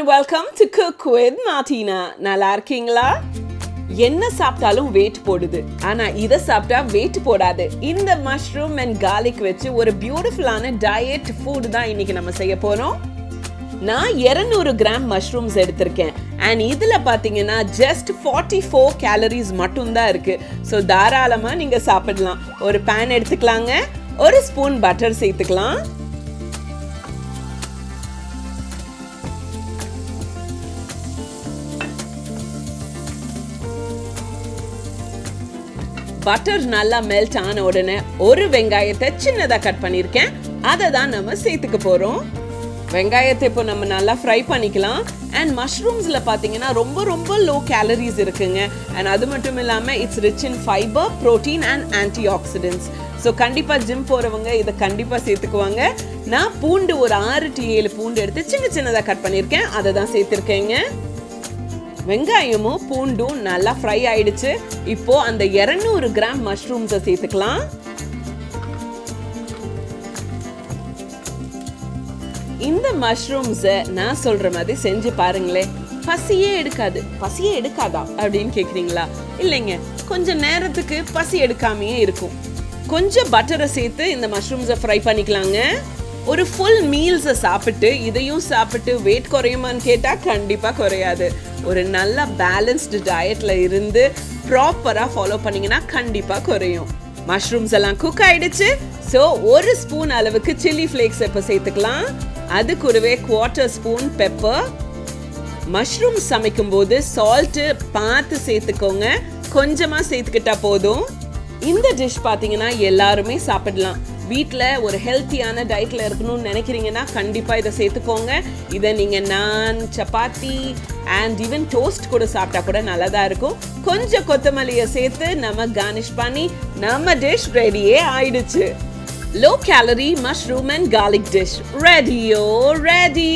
welcome to Cook with Martina. நல்லா இருக்கீங்களா? என்ன சாப்பிட்டாலும் weight போடுது. ஆனா இத சாப்பிட்டா weight போடாது. இந்த mushroom and garlic வச்சு ஒரு பியூட்டிஃபுல்லான diet food தான் இன்னைக்கு நம்ம செய்ய போறோம். நான் 200 கிராம் mushrooms எடுத்திருக்கேன். and இதுல பாத்தீங்கன்னா just 44 calories மட்டும் தான் இருக்கு. so தாராளமா நீங்க சாப்பிடலாம். ஒரு pan எடுத்துக்கலாங்க. ஒரு ஸ்பூன் பட்டர் சேர்த்துக்கலாம். பட்டர் நல்லா மெல்ட் ஆன உடனே ஒரு வெங்காயத்தை சின்னதா கட் பண்ணிருக்கேன். அதை தான் நம்ம சேர்த்துக்க போறோம். வெங்காயத்தை இப்போ நம்ம நல்லா ஃப்ரை பண்ணிக்கலாம். அண்ட் மஷ்ரூம்ஸ்ல பாத்தீங்கன்னா ரொம்ப ரொம்ப லோ கேலரிஸ் இருக்குங்க. அண்ட் அது மட்டும் இல்லாம it's rich in fibre, protein and anti oxidants. So கண்டிப்பா ஜிம் போறவங்க இதை கண்டிப்பா சேர்த்துக்குவாங்க. நான் பூண்டு ஒரு 6 to 7 பூண்டு எடுத்து சின்ன சின்னதா கட் பண்ணிருக்கேன். அதை தான் சேர்த்திருக்கேங்க. வெங்காயமும் பூண்டும் நல்லா ஃப்ரை ஆயிடுச்சு. இப்போ அந்த 200 கிராம் மஷ்ரூம்ஸை சேர்த்துக்கலாம். இந்த மஷ்ரூம்ஸை நான் சொல்ற மாதிரி செஞ்சு பாருங்களேன். பசியே எடுக்காதா அப்படின்னு கேக்குறீங்களா? இல்லைங்க, கொஞ்சம் நேரத்துக்கு பசி எடுக்காமையே இருக்கும். கொஞ்சம் பட்டரை சேர்த்து இந்த மஷ்ரூம்ஸை ஃப்ரை பண்ணிக்கலாங்க. ஒரு ஃபுல் மீல்ஸை சாப்பிட்டு இதையும் சாப்பிட்டு வெயிட் குறையுமான்னு கேட்டால் கண்டிப்பாக குறையாது. ஒரு நல்ல பேலன்ஸ்டு டயட்ல இருந்து ப்ராப்பராக ஃபாலோ பண்ணிங்கன்னா கண்டிப்பாக குறையும். மஷ்ரூம்ஸ் எல்லாம் குக் ஆயிடுச்சு. ஸோ ஒரு ஸ்பூன் அளவுக்கு சில்லி ஃப்ளேக்ஸ் இப்போ சேர்த்துக்கலாம். அது கூடவே 1/4 ஸ்பூன் பெப்பர். மஷ்ரூம் சமைக்கும் போது சால்ட்டு பார்த்து சேர்த்துக்கோங்க. கொஞ்சமாக சேர்த்துக்கிட்டா போதும். இந்த டிஷ் பார்த்தீங்கன்னா எல்லாருமே சாப்பிடலாம். வீட்டில் ஒரு ஹெல்த்தியான டயட்டில் இருக்கணும்னு நினைக்கிறீங்கன்னா கண்டிப்பாக இதை சேர்த்துக்கோங்க. இதை நீங்கள் நான், சப்பாத்தி அண்ட் ஈவன் டோஸ்ட் கூட சாப்பிட்டா கூட நல்லா தான் இருக்கும். கொஞ்சம் கொத்தமல்லியை சேர்த்து நம்ம கார்னிஷ் பண்ணி நம்ம டிஷ் ரெடியே ஆயிடுச்சு. Low calorie mushroom and garlic dish ready.